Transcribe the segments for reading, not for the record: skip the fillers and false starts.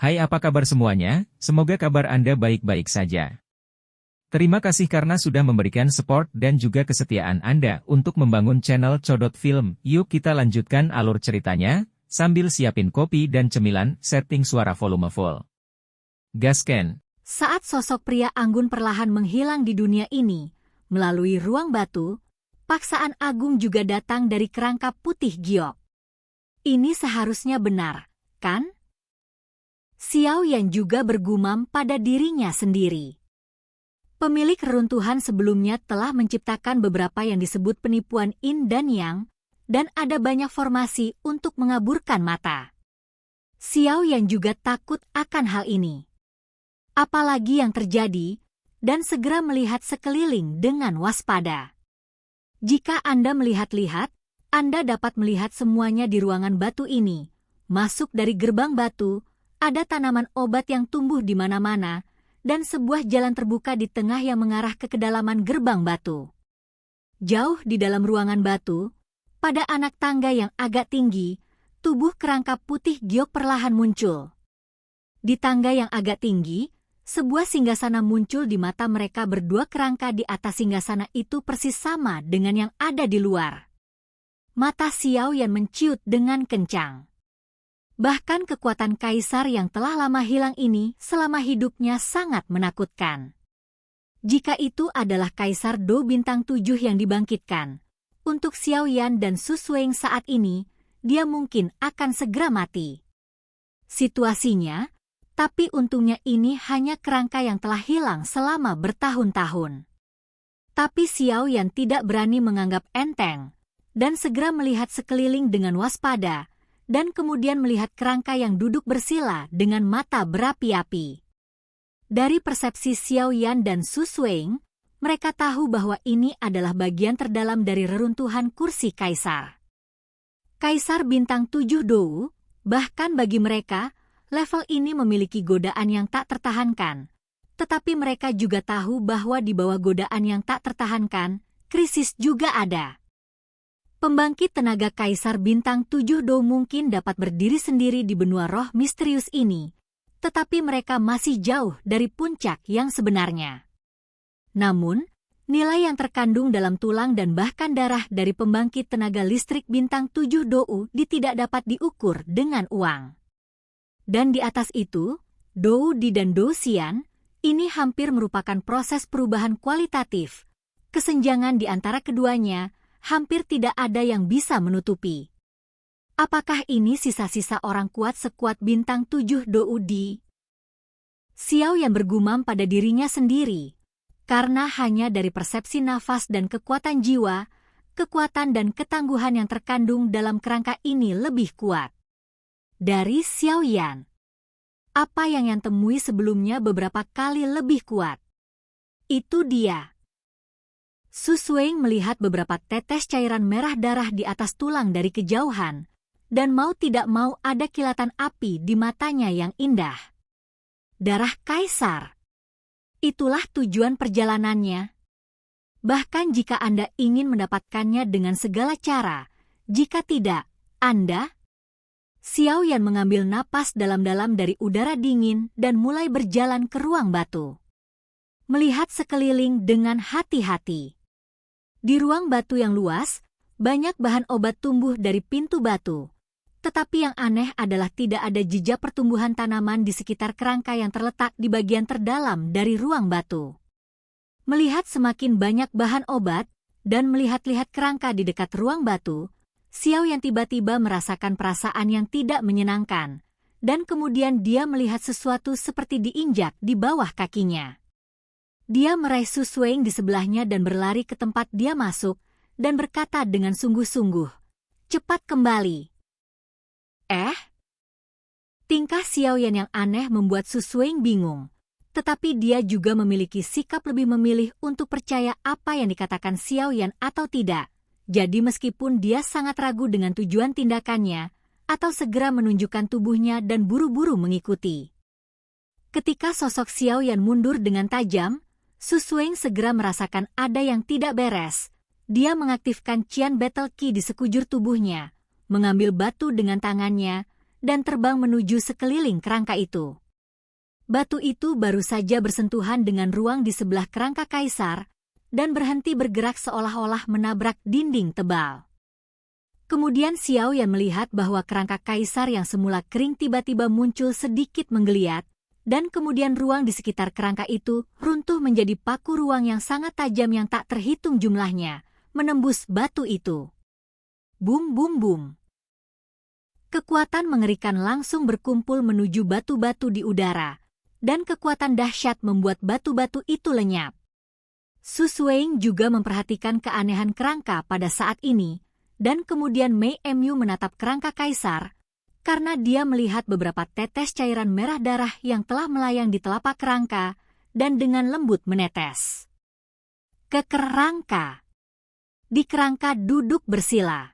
Hai, apa kabar semuanya? Semoga kabar Anda baik-baik saja. Terima kasih karena sudah memberikan support dan juga kesetiaan Anda untuk membangun channel Codot Film. Yuk kita lanjutkan alur ceritanya, sambil siapin kopi dan cemilan, setting suara volume full. Gasken. Saat sosok pria anggun perlahan menghilang di dunia ini, melalui ruang batu, paksaan agung juga datang dari kerangka putih giok. Ini seharusnya benar, kan? Xiao Yan juga bergumam pada dirinya sendiri. Pemilik reruntuhan sebelumnya telah menciptakan beberapa yang disebut penipuan Yin dan Yang, dan ada banyak formasi untuk mengaburkan mata. Xiao Yan juga takut akan hal ini. Apalagi yang terjadi, dan segera melihat sekeliling dengan waspada. Jika Anda melihat-lihat, Anda dapat melihat semuanya di ruangan batu ini. Masuk dari gerbang batu, ada tanaman obat yang tumbuh di mana-mana, dan sebuah jalan terbuka di tengah yang mengarah ke kedalaman gerbang batu. Jauh di dalam ruangan batu, pada anak tangga yang agak tinggi, tubuh kerangka putih giok perlahan muncul. Di tangga yang agak tinggi, sebuah singgasana muncul di mata mereka berdua. Kerangka di atas singgasana itu persis sama dengan yang ada di luar. Mata Xiao Yan menciut dengan kencang. Bahkan kekuatan kaisar yang telah lama hilang ini selama hidupnya sangat menakutkan. Jika itu adalah Kaisar Dou Bintang 7 yang dibangkitkan, untuk Xiao Yan dan Su Suing saat ini, dia mungkin akan segera mati. Situasinya, tapi untungnya ini hanya kerangka yang telah hilang selama bertahun-tahun. Tapi Xiao Yan tidak berani menganggap enteng, dan segera melihat sekeliling dengan waspada, dan kemudian melihat kerangka yang duduk bersila dengan mata berapi-api. Dari persepsi Xiao Yan dan Su Suing, mereka tahu bahwa ini adalah bagian terdalam dari reruntuhan kursi kaisar. Kaisar Bintang 7 Dou, bahkan bagi mereka, level ini memiliki godaan yang tak tertahankan. Tetapi mereka juga tahu bahwa di bawah godaan yang tak tertahankan, krisis juga ada. Pembangkit tenaga Kaisar Bintang 7 Dou mungkin dapat berdiri sendiri di benua roh misterius ini, tetapi mereka masih jauh dari puncak yang sebenarnya. Namun, nilai yang terkandung dalam tulang dan bahkan darah dari pembangkit tenaga listrik Bintang 7 Dou tidak dapat diukur dengan uang. Dan di atas itu, Dou Di dan Dou Xian, ini hampir merupakan proses perubahan kualitatif. Kesenjangan di antara keduanya hampir tidak ada yang bisa menutupi. Apakah ini sisa-sisa orang kuat sekuat Bintang 7 Dou Di? Xiao Yan bergumam pada dirinya sendiri, karena hanya dari persepsi nafas dan kekuatan jiwa, kekuatan dan ketangguhan yang terkandung dalam kerangka ini lebih kuat. Dari Xiao Yan, apa yang temui sebelumnya beberapa kali lebih kuat. Itu dia. Su Suing melihat beberapa tetes cairan merah darah di atas tulang dari kejauhan, dan mau tidak mau ada kilatan api di matanya yang indah. Darah kaisar. Itulah tujuan perjalanannya. Bahkan jika Anda ingin mendapatkannya dengan segala cara, jika tidak, Anda... Xiao Yan mengambil napas dalam-dalam dari udara dingin dan mulai berjalan ke ruang batu. Melihat sekeliling dengan hati-hati. Di ruang batu yang luas, banyak bahan obat tumbuh dari pintu batu. Tetapi yang aneh adalah tidak ada jejak pertumbuhan tanaman di sekitar kerangka yang terletak di bagian terdalam dari ruang batu. Melihat semakin banyak bahan obat, dan melihat-lihat kerangka di dekat ruang batu, Xiao Yan tiba-tiba merasakan perasaan yang tidak menyenangkan, dan kemudian dia melihat sesuatu seperti diinjak di bawah kakinya. Dia meraih Su Suing di sebelahnya dan berlari ke tempat dia masuk, dan berkata dengan sungguh-sungguh, "Cepat kembali." Tingkah Xiao Yan yang aneh membuat Su Suing bingung, tetapi dia juga memiliki sikap lebih memilih untuk percaya apa yang dikatakan Xiao Yan atau tidak. Jadi meskipun dia sangat ragu dengan tujuan tindakannya, atau segera menunjukkan tubuhnya dan buru-buru mengikuti. Ketika sosok Xiao Yan mundur dengan tajam, Su Suing segera merasakan ada yang tidak beres. Dia mengaktifkan Qian Battle Qi di sekujur tubuhnya, mengambil batu dengan tangannya, dan terbang menuju sekeliling kerangka itu. Batu itu baru saja bersentuhan dengan ruang di sebelah kerangka kaisar dan berhenti bergerak seolah-olah menabrak dinding tebal. Kemudian Xiao Yan melihat bahwa kerangka kaisar yang semula kering tiba-tiba muncul sedikit menggeliat, dan kemudian ruang di sekitar kerangka itu runtuh menjadi paku ruang yang sangat tajam yang tak terhitung jumlahnya, menembus batu itu. Bum bum bum. Kekuatan mengerikan langsung berkumpul menuju batu-batu di udara, dan kekuatan dahsyat membuat batu-batu itu lenyap. Su Suing juga memperhatikan keanehan kerangka pada saat ini, dan kemudian Mei Mu menatap kerangka kaisar, karena dia melihat beberapa tetes cairan merah darah yang telah melayang di telapak kerangka, dan dengan lembut menetes ke kerangka. Di kerangka duduk bersila.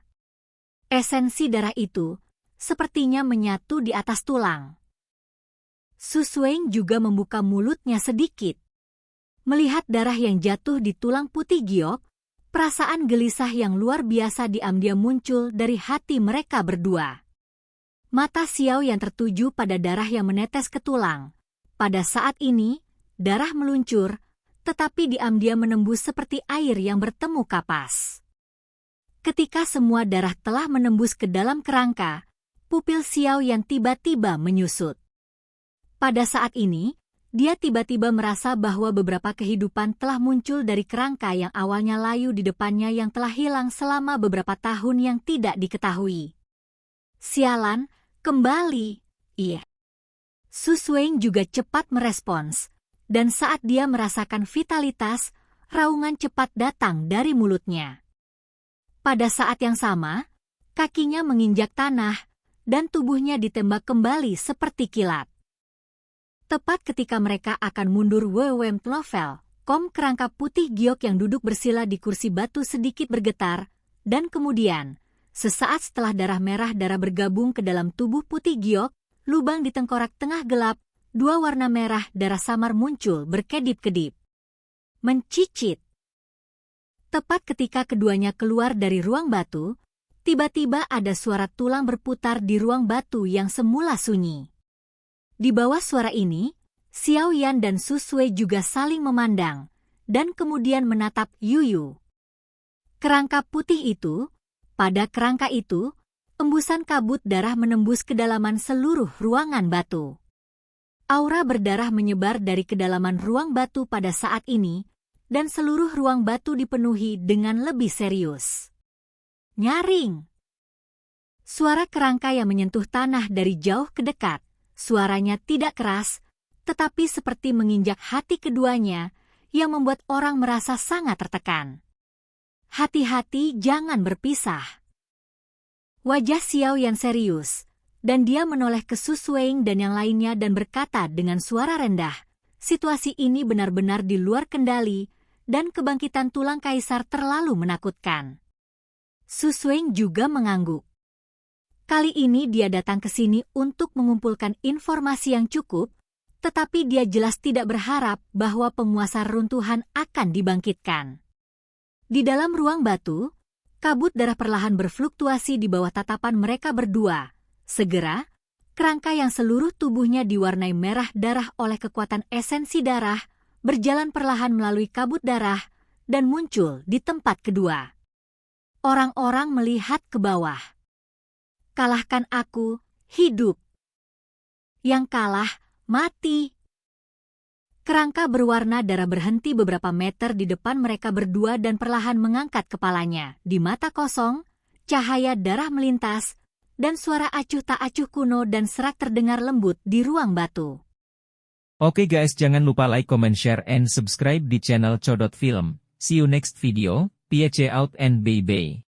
Esensi darah itu sepertinya menyatu di atas tulang. Su Suing juga membuka mulutnya sedikit. Melihat darah yang jatuh di tulang putih giok, perasaan gelisah yang luar biasa diam-diam muncul dari hati mereka berdua. Mata Xiao yang tertuju pada darah yang menetes ke tulang. Pada saat ini, darah meluncur, tetapi diam-diam menembus seperti air yang bertemu kapas. Ketika semua darah telah menembus ke dalam kerangka, pupil Xiao yang tiba-tiba menyusut. Pada saat ini, dia tiba-tiba merasa bahwa beberapa kehidupan telah muncul dari kerangka yang awalnya layu di depannya yang telah hilang selama beberapa tahun yang tidak diketahui. Sialan, kembali, iya. Su Suing juga cepat merespons, dan saat dia merasakan vitalitas, raungan cepat datang dari mulutnya. Pada saat yang sama, kakinya menginjak tanah, dan tubuhnya ditembak kembali seperti kilat. Tepat ketika mereka akan mundur Wewem Novel, kerangka putih giok yang duduk bersila di kursi batu sedikit bergetar, dan kemudian, sesaat setelah darah merah darah bergabung ke dalam tubuh putih giok, lubang di tengkorak tengah gelap, dua warna merah darah samar muncul berkedip-kedip. Mencicit. Tepat ketika keduanya keluar dari ruang batu, tiba-tiba ada suara tulang berputar di ruang batu yang semula sunyi. Di bawah suara ini, Xiao Yan dan Su Sui juga saling memandang, dan kemudian menatap Yuyu. Kerangka putih itu, pada kerangka itu, embusan kabut darah menembus kedalaman seluruh ruangan batu. Aura berdarah menyebar dari kedalaman ruang batu pada saat ini, dan seluruh ruang batu dipenuhi dengan lebih serius. Nyaring. Suara kerangka yang menyentuh tanah dari jauh ke dekat. Suaranya tidak keras, tetapi seperti menginjak hati keduanya, yang membuat orang merasa sangat tertekan. Hati-hati jangan berpisah. Wajah Xiao Yan serius, dan dia menoleh ke Su Suing dan yang lainnya dan berkata dengan suara rendah, situasi ini benar-benar di luar kendali, dan kebangkitan tulang kaisar terlalu menakutkan. Su Suing juga mengangguk. Kali ini dia datang ke sini untuk mengumpulkan informasi yang cukup, tetapi dia jelas tidak berharap bahwa penguasa runtuhan akan dibangkitkan. Di dalam ruang batu, kabut darah perlahan berfluktuasi di bawah tatapan mereka berdua. Segera, kerangka yang seluruh tubuhnya diwarnai merah darah oleh kekuatan esensi darah, berjalan perlahan melalui kabut darah, dan muncul di tempat kedua. Orang-orang melihat ke bawah. Kalahkan aku, hidup. Yang kalah, mati. Kerangka berwarna darah berhenti beberapa meter di depan mereka berdua dan perlahan mengangkat kepalanya. Di mata kosong, cahaya darah melintas, dan suara acuh tak acuh kuno dan serak terdengar lembut di ruang batu. Oke guys, jangan lupa like, comment, share, and subscribe di channel Codot Film. See you next video, peace out and bye-bye.